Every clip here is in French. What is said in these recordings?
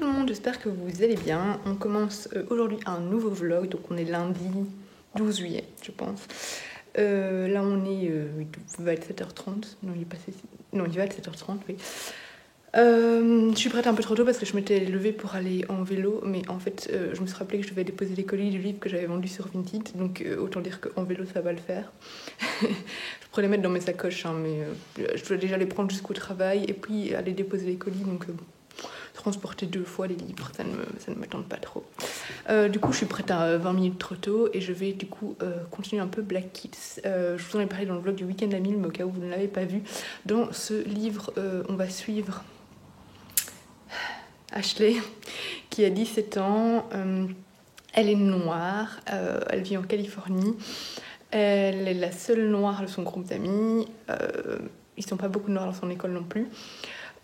tout le monde, j'espère que vous allez bien. On commence aujourd'hui un nouveau vlog, donc on est lundi 12 juillet, je pense. Là on est, il va être 7h30, non il va être 7h30, oui. Je suis prête un peu trop tôt parce que je m'étais levée pour aller en vélo, mais en fait je me suis rappelé que je devais déposer les colis du livre que j'avais vendu sur Vinted, donc autant dire qu'en vélo ça va le faire. Je pourrais les mettre dans mes sacoches, hein, mais je dois déjà les prendre jusqu'au travail et puis aller déposer les colis, donc transporter 2 fois les livres, ça ne me tente pas trop. Du coup, je suis prête à 20 minutes trop tôt et je vais du coup continuer un peu Black Kids. Je vous en ai parlé dans le vlog du week-end à Mille, mais au cas où vous ne l'avez pas vu, dans ce livre, on va suivre Ashley, qui a 17 ans. Elle est noire, elle vit en Californie. Elle est la seule noire de son groupe d'amis. Ils ne sont pas beaucoup de noirs dans son école non plus.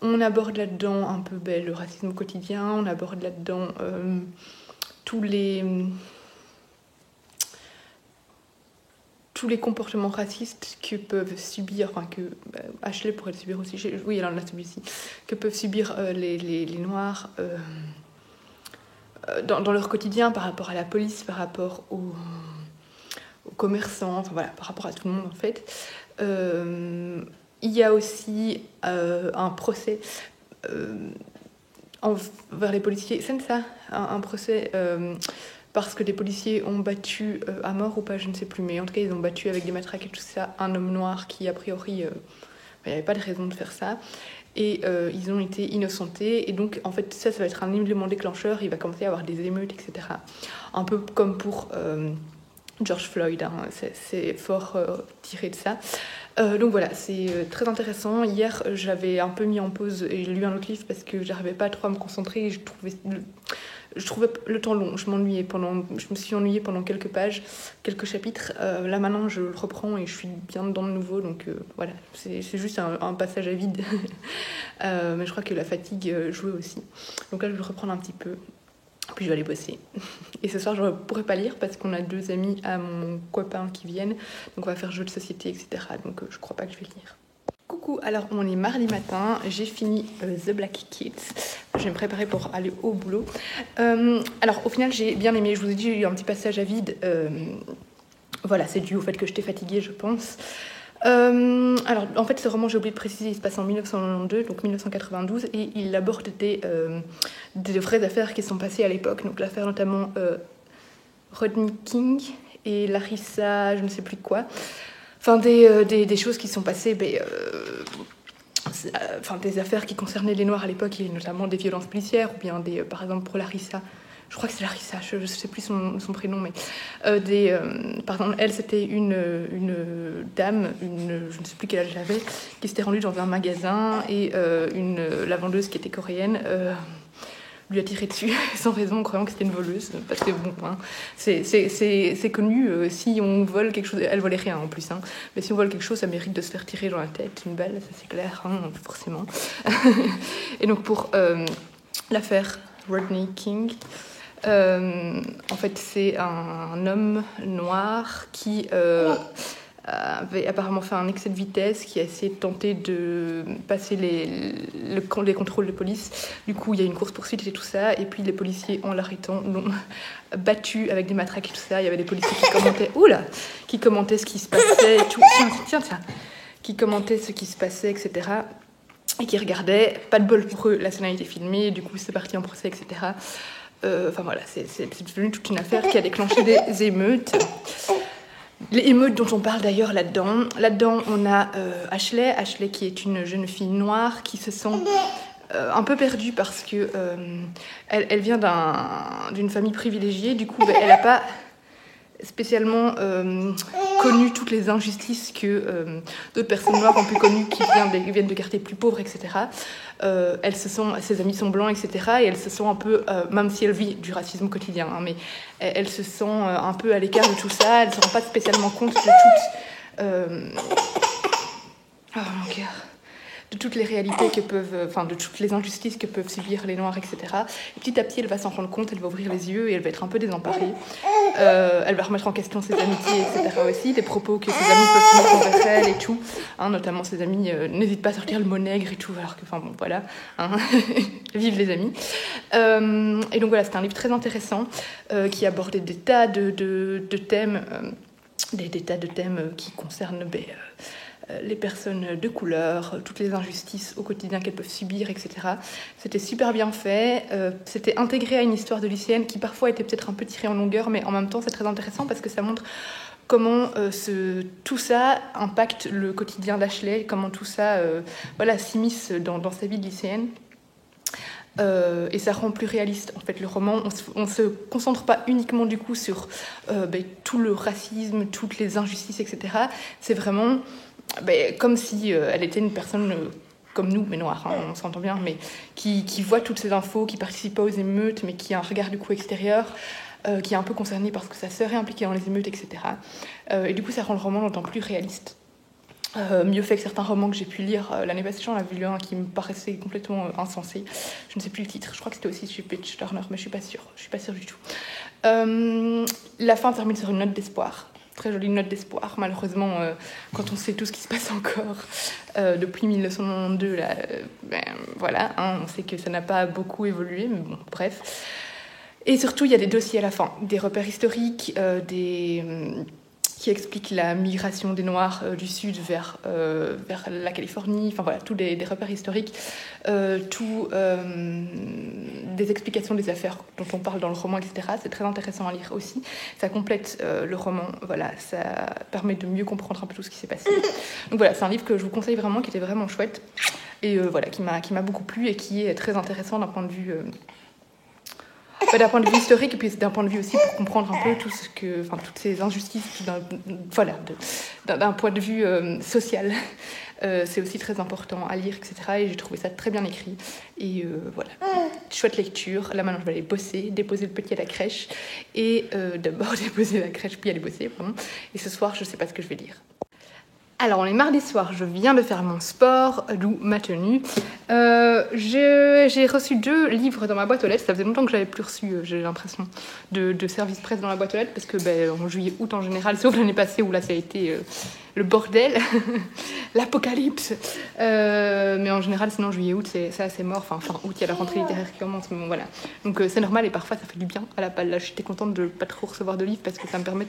On aborde là-dedans un peu le racisme au quotidien, on aborde là-dedans tous les comportements racistes que peuvent subir, enfin que Ashley pourrait le subir aussi, oui elle en a subi aussi, que peuvent subir les Noirs dans leur quotidien par rapport à la police, par rapport aux commerçants, enfin voilà, par rapport à tout le monde en fait. Il y a aussi un procès envers les policiers. C'est ça, un procès parce que les policiers ont battu à mort ou pas, je ne sais plus, mais en tout cas ils ont battu avec des matraques et tout ça un homme noir qui a priori il n'y avait pas de raison de faire ça. Et ils ont été innocentés, et donc en fait ça va être un élément déclencheur, il va commencer à y avoir des émeutes, etc. Un peu comme pour George Floyd, hein, c'est fort tiré de ça. Donc voilà, c'est très intéressant. Hier, j'avais un peu mis en pause et j'ai lu un autre livre parce que j'arrivais pas trop à me concentrer et je trouvais le temps long. Je me suis ennuyée pendant quelques pages, quelques chapitres. Là maintenant, je le reprends et je suis bien dedans de nouveau. Donc voilà, c'est juste un passage à vide. Mais je crois que la fatigue jouait aussi. Donc là, je vais le reprendre un petit peu. Puis je vais aller bosser. Et ce soir, je ne pourrai pas lire parce qu'on a 2 amis à mon copain qui viennent. Donc on va faire jeu de société, etc. Donc je crois pas que je vais lire. Coucou, alors on est mardi matin. J'ai fini The Black Kids. Je vais me préparer pour aller au boulot. Alors au final, j'ai bien aimé. Je vous ai dit, j'ai eu un petit passage à vide. Voilà, c'est dû au fait que j'étais fatiguée, je pense. Alors en fait ce roman, j'ai oublié de préciser, il se passe en 1992, donc 1992, et il aborde des vraies affaires qui sont passées à l'époque, donc l'affaire notamment Rodney King et Larissa je ne sais plus quoi, enfin des choses qui sont passées, enfin des affaires qui concernaient les Noirs à l'époque, et notamment des violences policières, ou bien par exemple pour Larissa, je crois que c'est Larissa, je ne sais plus son prénom, mais par exemple, elle, c'était une dame, je ne sais plus quel âge elle avait, qui s'était rendue dans un magasin, et la vendeuse, qui était coréenne, lui a tiré dessus sans raison, en croyant que c'était une voleuse, parce que bon, hein, c'est connu, si on vole quelque chose, elle volait rien en plus, hein, mais si on vole quelque chose, ça mérite de se faire tirer dans la tête, une balle, ça c'est clair, hein, forcément. Et donc pour l'affaire Rodney King, en fait c'est un homme noir qui avait apparemment fait un excès de vitesse, qui a essayé de tenter de passer les contrôles de police. Du coup il y a une course-poursuite et tout ça, et puis les policiers, en l'arrêtant, l'ont battu avec des matraques et tout ça. Il y avait des policiers qui commentaient ce qui se passait et tout. Tiens, qui commentaient ce qui se passait, etc., et qui regardaient. Pas de bol pour eux, la scène a été filmée, du coup c'est parti en procès, etc. Enfin voilà, c'est devenu toute une affaire qui a déclenché des émeutes. Les émeutes dont on parle d'ailleurs là-dedans. Là-dedans, on a Ashley qui est une jeune fille noire qui se sent un peu perdue parce que elle vient d'une famille privilégiée. Du coup, elle n'a pas spécialement connu toutes les injustices que d'autres personnes noires ont pu connues, qui viennent de quartiers plus pauvres, etc. Ses amis sont blancs, etc. Et elle se sent un peu, même si elle vit du racisme quotidien, hein, mais elle se sent un peu à l'écart de tout ça. Elle ne se rend pas spécialement compte de oh mon cœur. de toutes les réalités que peuvent, enfin de toutes les injustices que peuvent subir les Noirs, etc. Et petit à petit, elle va s'en rendre compte, elle va ouvrir les yeux et elle va être un peu désemparée. Elle va remettre en question ses amitiés, etc. aussi, des propos que ses amis peuvent tenir envers elle et tout. Hein, notamment ses amis n'hésitent pas à sortir le mot nègre et tout, alors que, enfin bon, voilà. Hein. Vive les amis. Et donc voilà, c'est un livre très intéressant qui abordait des tas de thèmes, des tas de thèmes qui concernent les personnes de couleur, toutes les injustices au quotidien qu'elles peuvent subir, etc. C'était super bien fait. C'était intégré à une histoire de lycéenne qui parfois était peut-être un peu tirée en longueur, mais en même temps c'est très intéressant parce que ça montre comment tout ça impacte le quotidien d'Ashley, comment tout ça s'immisce dans sa vie de lycéenne. Et ça rend plus réaliste en fait le roman. On se concentre pas uniquement du coup sur tout le racisme, toutes les injustices, etc. C'est vraiment comme si elle était une personne comme nous, mais noire, hein, on s'entend bien, mais qui voit toutes ces infos, qui participe pas aux émeutes, mais qui a un regard du coup extérieur, qui est un peu concernée parce que sa sœur est impliquée dans les émeutes, etc. Et du coup, ça rend le roman d'autant plus réaliste. Mieux fait que certains romans que j'ai pu lire l'année passée. J'en avais lu un qui me paraissait complètement insensé. Je ne sais plus le titre. Je crois que c'était aussi chez Page Turner, mais je suis pas sûre du tout. La fin termine sur une note d'espoir. Très jolie note d'espoir. Malheureusement, quand on sait tout ce qui se passe encore depuis 1992, là, voilà, hein, on sait que ça n'a pas beaucoup évolué, mais bon, bref. Et surtout, il y a des dossiers à la fin, des repères historiques, qui expliquent la migration des Noirs du Sud vers la Californie, enfin voilà, tous des repères historiques, des explications des affaires dont on parle dans le roman, etc. C'est très intéressant à lire aussi. Ça complète le roman, voilà, ça permet de mieux comprendre un peu tout ce qui s'est passé. Donc voilà, c'est un livre que je vous conseille vraiment, qui était vraiment chouette, et voilà, qui m'a beaucoup plu et qui est très intéressant d'un point de vue... d'un point de vue historique et puis d'un point de vue aussi pour comprendre un peu toutes ces injustices, d'un point de vue social. C'est aussi très important à lire, etc. Et j'ai trouvé ça très bien écrit. Et voilà, chouette lecture. Là maintenant je vais aller bosser, déposer le petit à la crèche. Et d'abord déposer la crèche puis aller bosser, pardon. Et ce soir je sais pas ce que je vais lire. Alors, on est mardi soir, je viens de faire mon sport, d'où ma tenue. J'ai reçu 2 livres dans ma boîte aux lettres. Ça faisait longtemps que je n'avais plus reçu, j'ai l'impression, de service presse dans la boîte aux lettres, parce que en juillet-août en général, sauf l'année passée où là ça a été le bordel, l'apocalypse. Mais en général, sinon juillet-août, c'est assez mort. Enfin, août, il y a la rentrée littéraire qui commence, mais bon, voilà. Donc c'est normal et parfois ça fait du bien à la palle. Là, j'étais contente de ne pas trop recevoir de livres parce que ça me permet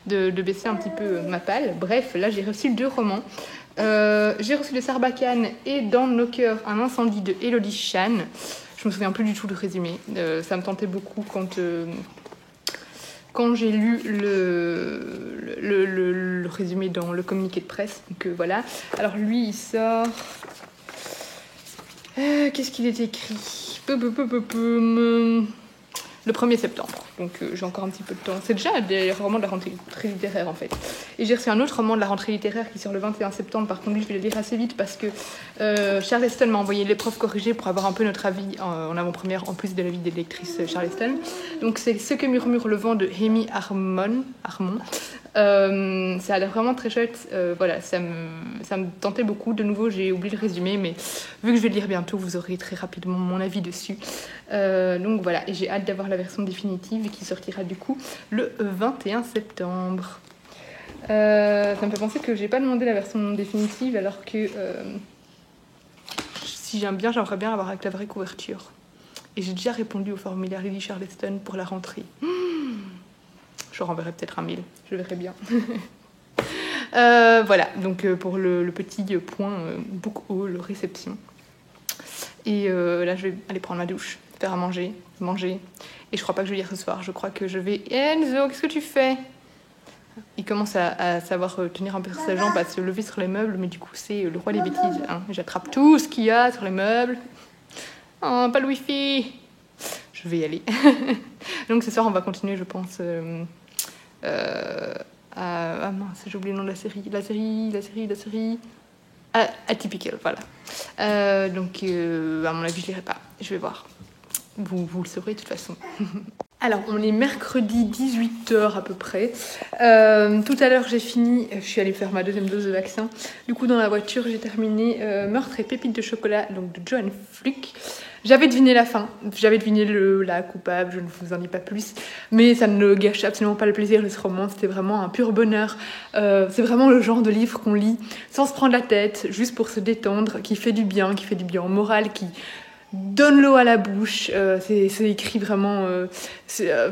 de baisser un petit peu ma palle. Bref, là j'ai reçu 2 romans. J'ai reçu de Sarbacane et Dans nos cœurs, un incendie de Elodie Chan. Je me souviens plus du tout du résumé. Ça me tentait beaucoup quand j'ai lu le résumé dans le communiqué de presse. Donc voilà. Alors lui, il sort... qu'est-ce qu'il est écrit ? Le 1er septembre, donc j'ai encore un petit peu de temps. C'est déjà des romans de la rentrée littéraire en fait. Et j'ai reçu un autre roman de la rentrée littéraire qui sort le 21 septembre. Par contre, lui, je vais le lire assez vite parce que Charleston m'a envoyé l'épreuve corrigée pour avoir un peu notre avis en avant-première, en plus de l'avis des lectrices Charleston. Donc c'est Ce que murmure le vent de Amy Harmon. Ça a l'air vraiment très chouette. Voilà, ça me tentait beaucoup. De nouveau, j'ai oublié le résumé, mais vu que je vais le lire bientôt, vous aurez très rapidement mon avis dessus. Donc voilà, et j'ai hâte d'avoir la version définitive qui sortira du coup le 21 septembre. Ça me fait penser que j'ai pas demandé la version définitive alors que si j'aime bien, j'aimerais bien avoir avec la vraie couverture. Et j'ai déjà répondu au formulaire Lily Charleston pour la rentrée. Je renverrai peut-être un mail, je verrai bien. Voilà, donc pour le petit point book haul, réception. Et là, je vais aller prendre ma douche, faire à manger. Et je crois pas que je vais lire ce soir. Je crois que je vais... Enzo, qu'est-ce que tu fais ? Il commence à savoir tenir un peu sur sa jambe, à se lever sur les meubles, mais du coup, c'est le roi des bêtises. Hein. J'attrape tout ce qu'il y a sur les meubles. Oh, pas le wifi. Je vais y aller. Donc ce soir, on va continuer, je pense... ah mince, j'ai oublié le nom de la série. La série... Atypical, voilà. Donc, à mon avis, je lirai pas. Je vais voir. Vous le saurez de toute façon. Alors, on est mercredi 18h à peu près. Tout à l'heure, j'ai fini, je suis allée faire ma deuxième dose de vaccin. Du coup, dans la voiture, j'ai terminé Meurtre et pépites de chocolat, donc de Johann Fluck. J'avais deviné la fin, j'avais deviné la coupable, je ne vous en dis pas plus. Mais ça ne gâche absolument pas le plaisir de ce roman, c'était vraiment un pur bonheur. C'est vraiment le genre de livre qu'on lit sans se prendre la tête, juste pour se détendre, qui fait du bien au moral, qui donne l'eau à la bouche. C'est écrit vraiment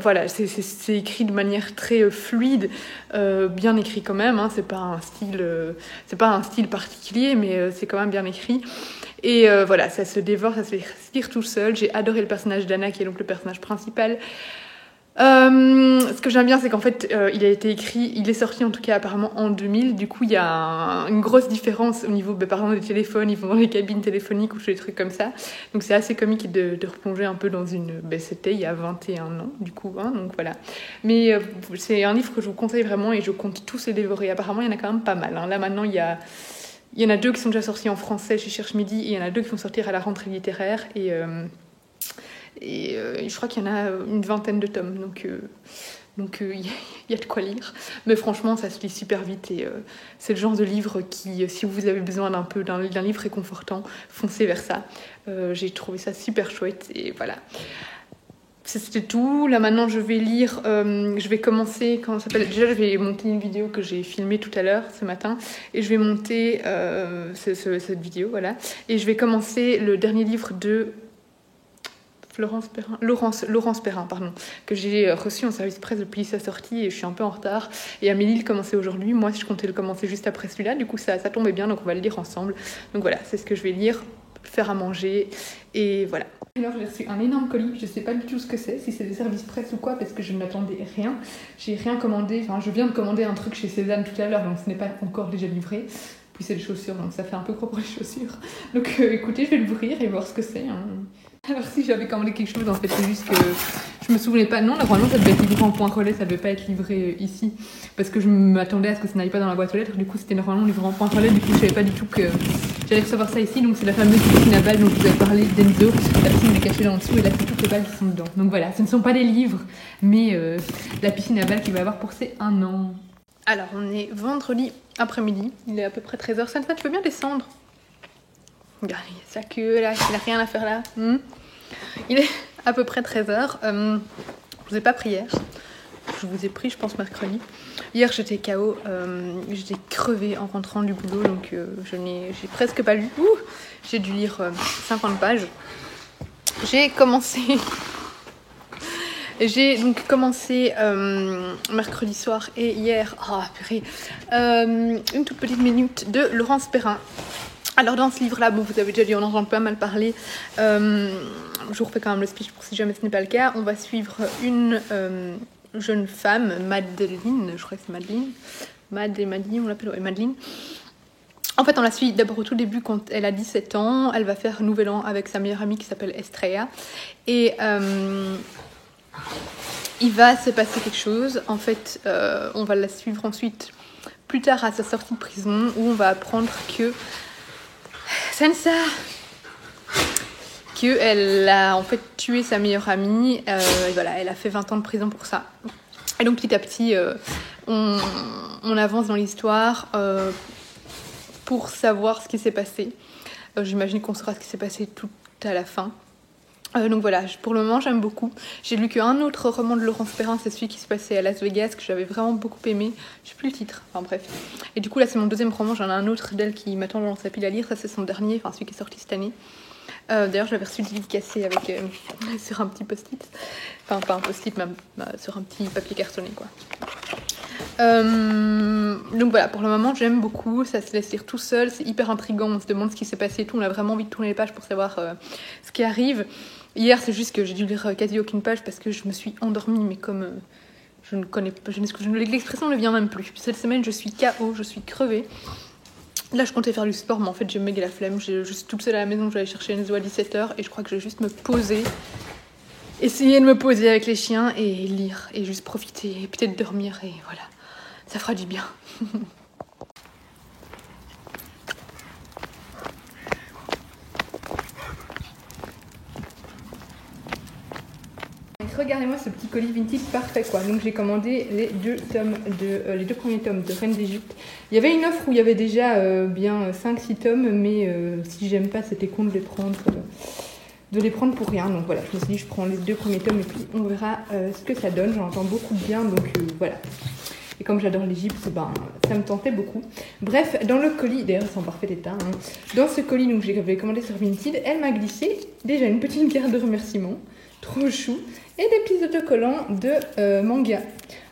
voilà, c'est écrit de manière très fluide, bien écrit quand même, hein. C'est pas un style particulier, mais c'est quand même bien écrit. Et voilà, ça se dévore, ça se fait lire tout seul. J'ai adoré le personnage d'Anna, qui est donc le personnage principal. Ce que j'aime bien, c'est qu'en fait, il a été écrit, il est sorti en tout cas apparemment en 2000. Du coup, il y a une grosse différence au niveau, par exemple, des téléphones. Ils vont dans les cabines téléphoniques ou des trucs comme ça. Donc, c'est assez comique de replonger un peu dans une. C'était il y a 21 ans, du coup. Hein, donc voilà. Mais c'est un livre que je vous conseille vraiment et je compte tous les dévorer. Apparemment, il y en a quand même pas mal. Hein. Là, maintenant, il y en a 2 qui sont déjà sortis en français chez Cherche Midi et il y en a 2 qui vont sortir à la rentrée littéraire. Et je crois qu'il y en a une vingtaine de tomes, donc il y a de quoi lire. Mais franchement, ça se lit super vite et c'est le genre de livre qui, si vous avez besoin d'un livre réconfortant, foncez vers ça. J'ai trouvé ça super chouette et voilà. C'était tout. Là maintenant, je vais lire. Je vais commencer. Comment ça s'appelle ? Déjà, je vais monter une vidéo que j'ai filmée tout à l'heure, ce matin, et je vais monter cette vidéo, voilà. Et je vais commencer le dernier livre de Laurence Perrin, pardon, que j'ai reçu en service presse depuis sa sortie et je suis un peu en retard. Et Amélie le commençait aujourd'hui. Moi, je comptais le commencer juste après celui-là. Du coup, ça tombait bien, donc on va le lire ensemble. Donc voilà, c'est ce que je vais lire, faire à manger et voilà. Alors, j'ai reçu un énorme colis, je sais pas du tout ce que c'est, si c'est des services presse ou quoi, parce que je n'attendais rien. J'ai rien commandé, enfin, je viens de commander un truc chez Cézanne tout à l'heure, donc ce n'est pas encore déjà livré. Puis c'est des chaussures, donc ça fait un peu gros pour les chaussures. Donc écoutez, je vais l'ouvrir et voir ce que c'est. Hein. Alors si j'avais commandé quelque chose, en fait, c'est juste que je me souvenais pas. Non, normalement, ça devait être livré en point relais, ça devait pas être livré ici. Parce que je m'attendais à ce que ça n'aille pas dans la boîte aux lettres. Du coup, c'était normalement livré en point relais. Du coup, je savais pas du tout que j'allais recevoir ça ici. Donc, c'est la fameuse piscine à balles dont je vous avais parlé d'Enzo. La piscine est cachée là en dessous et là, c'est toutes les balles qui sont dedans. Donc voilà, ce ne sont pas des livres, mais la piscine à balles qu'il va avoir pour ses 1 an. Alors, on est vendredi après-midi. Il est à peu près 13h. Ça, tu veux bien descendre ? Regarde, il y a sa queue là, il n'a rien à faire là. Il est à peu près 13h. Je vous ai pas pris hier. Je vous ai pris, je pense, mercredi. Hier, j'étais KO. J'étais crevée en rentrant du boulot, donc j'ai presque pas lu. J'ai dû lire 50 pages. J'ai donc commencé mercredi soir et hier, une toute petite minute de Laurence Perrin. Alors dans ce livre-là, bon, vous avez déjà dû en entendre pas mal parler. Je vous refais quand même le speech pour si jamais ce n'est pas le cas. On va suivre une jeune femme, Madeleine, je crois que c'est Madeleine. Madeline, on l'appelle, ouais, Madeleine. En fait, on la suit d'abord au tout début quand elle a 17 ans. Elle va faire Nouvel An avec sa meilleure amie qui s'appelle Estrella. Et il va se passer quelque chose. En fait, on va la suivre ensuite plus tard à sa sortie de prison où on va apprendre que Sansa, qu'elle a en fait tué sa meilleure amie. Et voilà, elle a fait 20 ans de prison pour ça. Et donc petit à petit, on avance dans l'histoire pour savoir ce qui s'est passé. J'imagine qu'on saura ce qui s'est passé tout à la fin. Donc voilà, pour le moment j'aime beaucoup. J'ai lu qu'un autre roman de Laurence Perrin, c'est celui qui se passait à Las Vegas, que j'avais vraiment beaucoup aimé. Je sais plus le titre, enfin bref. Et du coup là c'est mon deuxième roman, j'en ai un autre d'elle qui m'attend dans sa pile à lire, ça c'est son dernier, enfin celui qui est sorti cette année. D'ailleurs je l'avais reçu dédicacé avec sur un petit post-it, enfin pas un post-it, même sur un petit papier cartonné quoi. Donc voilà, pour le moment j'aime beaucoup, ça se laisse lire tout seul, c'est hyper intriguant, on se demande ce qui s'est passé et tout, on a vraiment envie de tourner les pages pour savoir ce qui arrive. Hier c'est juste que j'ai dû lire quasi aucune page parce que je me suis endormie, mais comme je ne connais pas, l'expression ne vient même plus. Cette semaine je suis KO, je suis crevée. Là je comptais faire du sport, mais en fait j'ai méga la flemme, je suis toute seule à la maison, je vais aller chercher Enzo à 17h et je crois que je vais juste me poser. Essayer de me poser avec les chiens et lire et juste profiter et peut-être dormir et voilà, ça fera du bien. regardez-moi ce petit colis vintage parfait quoi. Donc j'ai commandé les deux premiers tomes de Reine d'Égypte. Il y avait une offre où il y avait déjà bien 5-6 tomes, mais si j'aime pas, c'était con de les prendre pour rien. Donc voilà, je me suis dit je prends les 2 premiers tomes et puis on verra ce que ça donne. J'en entends beaucoup de bien, donc voilà. Et comme j'adore l'Égypte, ça me tentait beaucoup. Bref, dans le colis, d'ailleurs ils sont en parfait état, hein. Dans ce colis donc j'avais commandé sur Vinted, elle m'a glissé déjà une petite carte de remerciement, trop chou, et des petits autocollants de manga.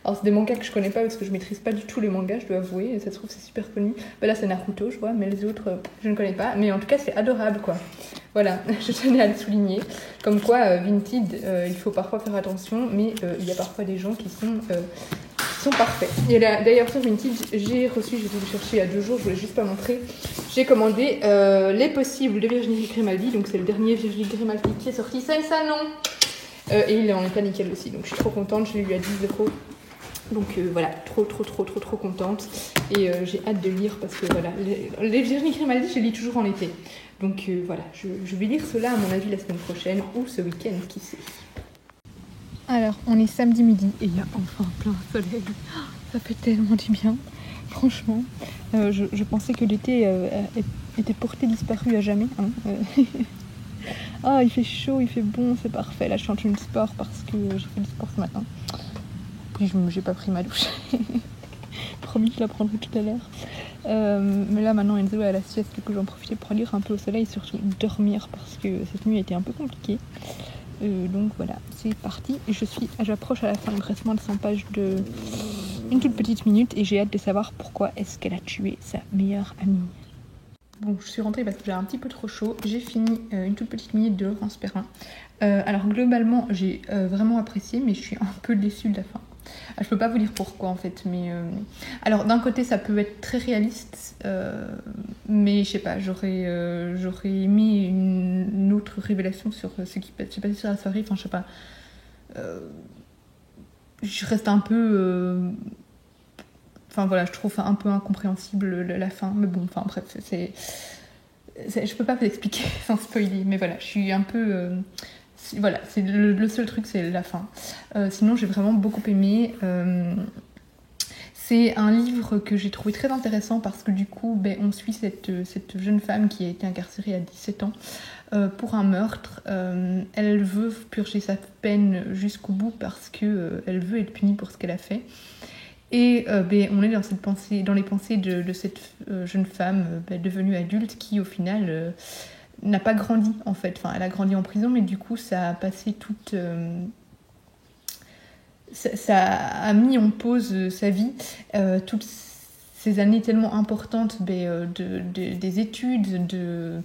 Alors c'est des mangas que je connais pas parce que je maîtrise pas du tout les mangas, je dois avouer, et ça se trouve c'est super connu. Là c'est Naruto je vois, mais les autres je ne connais pas, mais en tout cas c'est adorable quoi. Voilà, je tenais à le souligner. Comme quoi Vinted, il faut parfois faire attention, mais il y a parfois des gens qui sont parfaits. Et là, d'ailleurs sur Vinted, j'ai reçu, j'ai dû le chercher il y a 2 jours, je voulais juste pas montrer. J'ai commandé Les Possibles de Virginie Grimaldi, donc c'est le dernier Virginie Grimaldi qui est sorti, ça non. Et il est en état nickel aussi, donc je suis trop contente, je l'ai eu à 10 €. Donc voilà, trop contente. Et j'ai hâte de lire parce que voilà, les Virginie Grimaldi, je les lis toujours en été. Donc voilà, je vais lire cela à mon avis la semaine prochaine ou ce week-end, qui sait. Alors, on est samedi midi et il y a enfin plein soleil. Ça fait tellement du bien, franchement. Je pensais que l'été était porté disparu à jamais. Hein. Ah, il fait chaud, il fait bon, c'est parfait. Là, je suis en tenue de sport parce que j'ai fait du sport ce matin. Puis, j'ai pas pris ma douche. Promis, je la prendrai tout à l'heure. Mais là, maintenant, Enzo est à la sieste, du coup, j'en profite pour lire un peu au soleil et surtout dormir parce que cette nuit a été un peu compliquée. Donc voilà, c'est parti. J'approche à la fin, il me reste moins de 100 pages une toute petite minute et j'ai hâte de savoir pourquoi est-ce qu'elle a tué sa meilleure amie. Bon, je suis rentrée parce que j'avais un petit peu trop chaud. J'ai fini une toute petite minute de Laurence Perrin. Alors globalement, j'ai vraiment apprécié, mais je suis un peu déçue de la fin. Je peux pas vous dire pourquoi en fait, mais alors d'un côté ça peut être très réaliste, mais je sais pas, j'aurais aimé une autre révélation sur ce qui s'est passé sur la soirée. Enfin je sais pas, je reste un peu, enfin voilà, je trouve un peu incompréhensible la fin, mais bon, enfin bref, je peux pas vous expliquer sans spoiler, mais voilà, je suis un peu voilà, c'est le seul truc, c'est la fin. Sinon, j'ai vraiment beaucoup aimé. C'est un livre que j'ai trouvé très intéressant parce que du coup, on suit cette jeune femme qui a été incarcérée à 17 ans pour un meurtre. Elle veut purger sa peine jusqu'au bout parce qu'elle veut être punie pour ce qu'elle a fait. Et on est dans les pensées de cette jeune femme devenue adulte qui, au final... n'a pas grandi en fait, enfin elle a grandi en prison mais du coup ça a passé ça a mis en pause sa vie, toutes ces années tellement importantes des études, de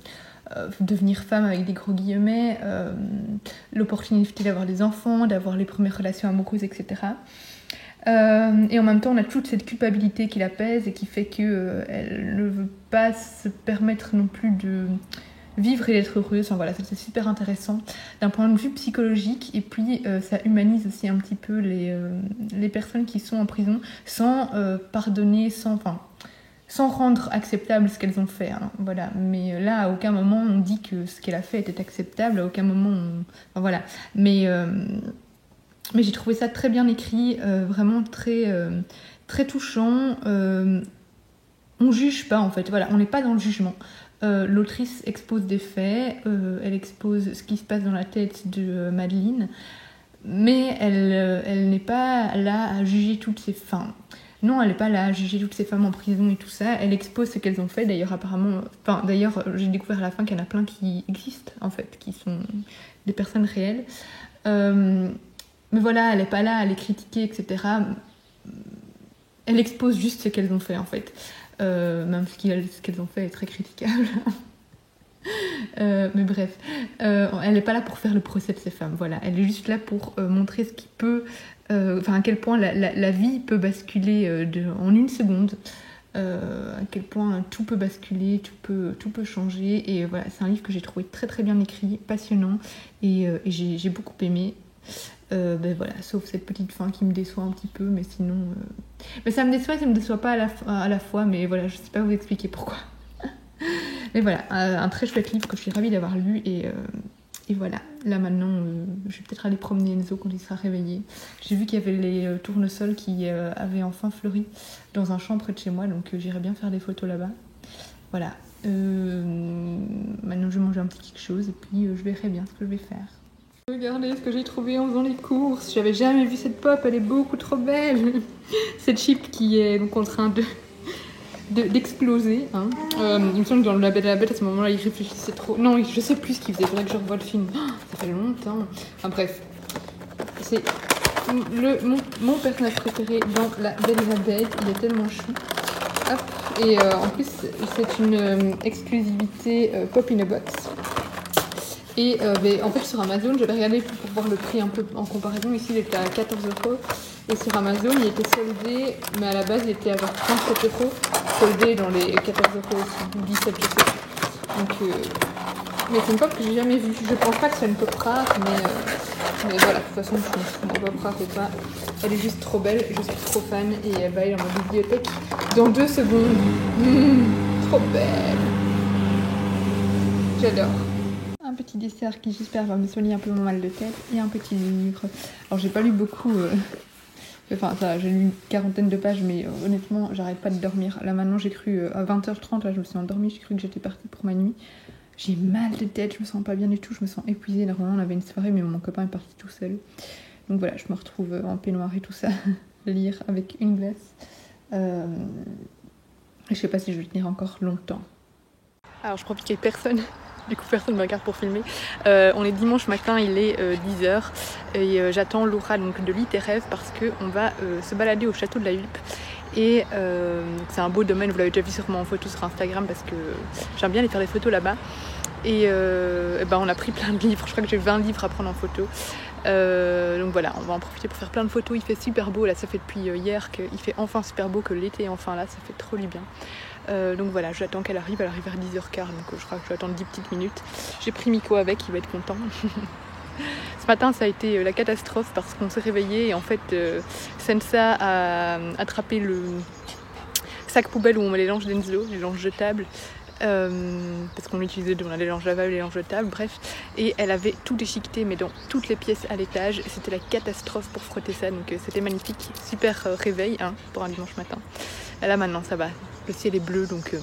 devenir femme avec des gros guillemets, l'opportunité d'avoir des enfants, d'avoir les premières relations amoureuses, etc. Et en même temps on a toute cette culpabilité qui la pèse et qui fait qu'elle ne veut pas se permettre non plus de vivre et d'être heureuse. Enfin voilà, c'est super intéressant d'un point de vue psychologique et puis ça humanise aussi un petit peu les personnes qui sont en prison sans pardonner, sans rendre acceptable ce qu'elles ont fait, hein, voilà. Mais là à aucun moment on dit que ce qu'elle a fait était acceptable, à aucun moment enfin, voilà, mais j'ai trouvé ça très bien écrit, vraiment très touchant. On juge pas en fait, voilà, on n'est pas dans le jugement. L'autrice expose des faits, elle expose ce qui se passe dans la tête de Madeleine, mais elle n'est pas là à juger toutes ces femmes. Non, elle n'est pas là à juger toutes ces femmes en prison et tout ça. Elle expose ce qu'elles ont fait. D'ailleurs, j'ai découvert à la fin qu'il y en a plein qui existent, en fait, qui sont des personnes réelles. Mais voilà, elle n'est pas là à les critiquer, etc. Elle expose juste ce qu'elles ont fait, en fait. Même ce qu'elles ont fait est très critiquable. Mais bref, elle n'est pas là pour faire le procès de ces femmes, voilà. Elle est juste là pour montrer ce qui peut, à quel point la vie peut basculer en une seconde, à quel point tout peut basculer, tout peut changer. Et voilà, c'est un livre que j'ai trouvé très très bien écrit, passionnant, et j'ai beaucoup aimé. Voilà, sauf cette petite fin qui me déçoit un petit peu, mais sinon mais ça me déçoit pas à la fois, mais voilà, je sais pas vous expliquer pourquoi. Mais voilà, un très chouette livre que je suis ravie d'avoir lu, et Et voilà, là maintenant, je vais peut-être aller promener Enzo quand il sera réveillé. J'ai vu qu'il y avait les tournesols qui avaient enfin fleuri dans un champ près de chez moi, donc j'irai bien faire des photos là-bas. Voilà, maintenant je vais manger un petit quelque chose et puis je verrai bien ce que je vais faire. Regardez ce que j'ai trouvé en faisant les courses. J'avais jamais vu cette pop, elle est beaucoup trop belle. Cette chip qui est donc en train d'exploser. Hein. Il me semble que dans La Belle et la Bête, à ce moment-là, il réfléchissait trop. Non, je sais plus ce qu'il faisait. Il faudrait que je revoie le film. Oh, ça fait longtemps. Enfin bref. C'est mon personnage préféré dans La Belle et la Bête. Il est tellement chou. Hop. Et en plus, c'est une exclusivité Pop in a Box. Et en fait sur Amazon, j'avais regardé pour voir le prix un peu en comparaison. Ici il était à 14 €. Et sur Amazon il était soldé, mais à la base il était à genre 37 €. Soldé dans les 14 € aussi, 17 je sais plus. Donc, mais c'est une pop que j'ai jamais vue. Je pense pas que c'est une pop rare, mais voilà, de toute façon je pense que une pop rare ou pas. Elle est juste trop belle, je suis trop fan et elle va aller dans ma bibliothèque dans 2 secondes. Trop belle. J'adore. Un petit dessert qui j'espère va me soigner un peu mon mal de tête et un petit livre. Alors j'ai pas lu beaucoup, enfin ça, j'ai lu une quarantaine de pages mais honnêtement j'arrête pas de dormir. Là maintenant j'ai cru à 20h30, là je me suis endormie, j'ai cru que j'étais partie pour ma nuit. J'ai mal de tête, je me sens pas bien du tout, je me sens épuisée. Normalement on avait une soirée mais mon copain est parti tout seul. Donc voilà, je me retrouve en peignoir et tout ça, lire avec une glace. Je sais pas si je vais tenir encore longtemps. Alors je profite qu'il y ait personne. Du coup personne ne me regarde pour filmer. On est dimanche matin, il est 10h et j'attends Laura donc, de Littéraire parce qu'on va se balader au château de la Hulpe. Et c'est un beau domaine, vous l'avez déjà vu sûrement en photo sur Instagram parce que j'aime bien aller faire des photos là-bas. Et on a pris plein de livres, je crois que j'ai 20 livres à prendre en photo. Donc voilà, on va en profiter pour faire plein de photos. Il fait super beau, là ça fait depuis hier qu'il fait enfin super beau, que l'été est enfin là, ça fait trop du bien. Donc voilà, j'attends qu'elle arrive vers 10h15, donc je crois que je vais attendre 10 petites minutes. J'ai pris Miko avec, il va être content. Ce matin ça a été la catastrophe parce qu'on s'est réveillé et en fait Sensa a attrapé le sac poubelle où on met les langes d'Enzo, les langes jetables. Parce qu'on l'utilisait dans les langes lavables et les langes jetables, bref, et elle avait tout déchiqueté mais dans toutes les pièces à l'étage, c'était la catastrophe pour frotter ça, donc c'était magnifique, super réveil hein, pour un dimanche matin. Et là maintenant ça va, le ciel est bleu donc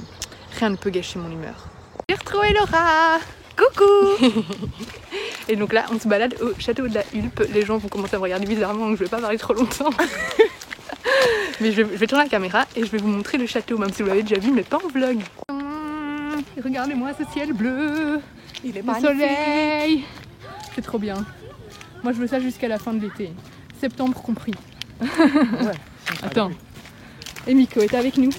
rien ne peut gâcher mon humeur. J'ai retrouvé Laura. Coucou. Et donc là on se balade au château de la Hulpe, les gens vont commencer à me regarder bizarrement donc je vais pas parler trop longtemps. Mais je vais tourner la caméra et je vais vous montrer le château, même si vous l'avez déjà vu mais pas en vlog. Regardez-moi ce ciel bleu, il est magnifique. Soleil, c'est trop bien. Moi je veux ça jusqu'à la fin de l'été, septembre compris. Ouais, attends, et Miko est avec nous.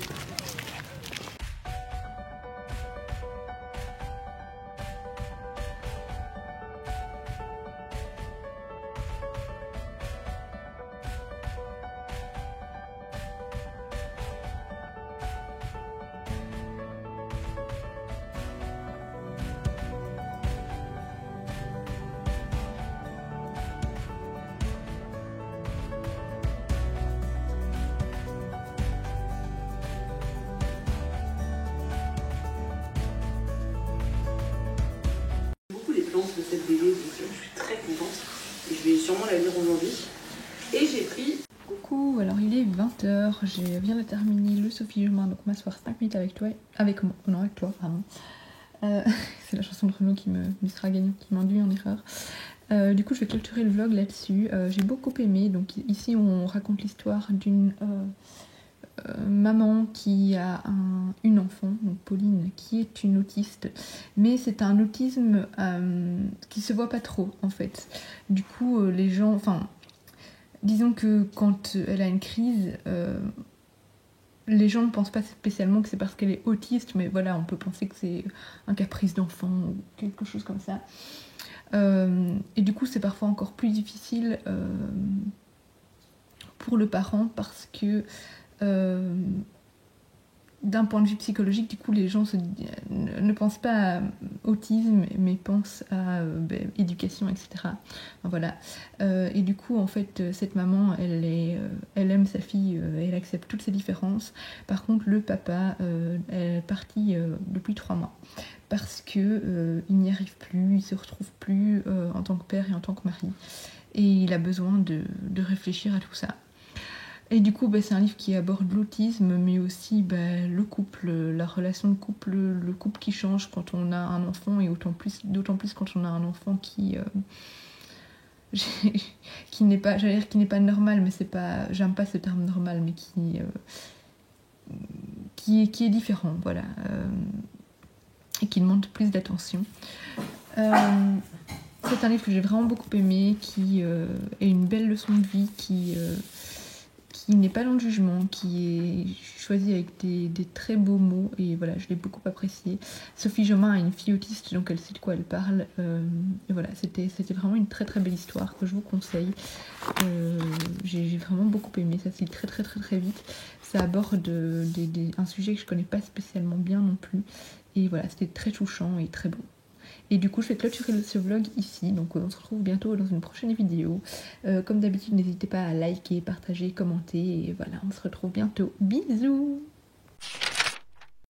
De cette BD, donc je suis très contente et je vais sûrement la lire aujourd'hui. Et j'ai pris... Coucou, alors il est 20h, je viens de terminer le Sophie Germain, donc m'asseoir 5 minutes avec toi, avec moi, non avec toi, pardon. C'est la chanson de Renaud qui me sera gagnante, qui m'induit en erreur. Du coup je vais clôturer le vlog là-dessus, j'ai beaucoup aimé, donc ici on raconte l'histoire d'une maman qui a une enfant, donc Pauline, qui est une autiste, mais c'est un autisme qui se voit pas trop en fait. Du coup, les gens, enfin, disons que quand elle a une crise, les gens ne pensent pas spécialement que c'est parce qu'elle est autiste, mais voilà, on peut penser que c'est un caprice d'enfant ou quelque chose comme ça. Et du coup, c'est parfois encore plus difficile pour le parent parce que d'un point de vue psychologique, du coup, les gens ne pensent pas à autisme, mais pensent à éducation, etc. Enfin, voilà. Et du coup, en fait, cette maman, elle aime sa fille, elle accepte toutes ses différences. Par contre, le papa est parti depuis 3 mois parce que il n'y arrive plus, il se retrouve plus en tant que père et en tant que mari. Et il a besoin de réfléchir à tout ça. Et du coup, c'est un livre qui aborde l'autisme, mais aussi le couple, la relation de couple, le couple qui change quand on a un enfant, et d'autant plus quand on a un enfant qui n'est pas, j'allais dire qui n'est pas normal, mais c'est pas, j'aime pas ce terme normal, mais qui est différent, voilà, et qui demande plus d'attention. C'est un livre que j'ai vraiment beaucoup aimé, qui est une belle leçon de vie, qui n'est pas dans le jugement, qui est choisi avec des très beaux mots, et voilà, je l'ai beaucoup apprécié. Sophie Jomain a une fille autiste, donc elle sait de quoi elle parle, et voilà, c'était vraiment une très très belle histoire que je vous conseille. J'ai vraiment beaucoup aimé, ça se lit très très très très vite, ça aborde un sujet que je connais pas spécialement bien non plus, et voilà, c'était très touchant et très beau. Et du coup, je vais clôturer ce vlog ici. Donc, on se retrouve bientôt dans une prochaine vidéo. Comme d'habitude, n'hésitez pas à liker, partager, commenter. Et voilà, on se retrouve bientôt. Bisous!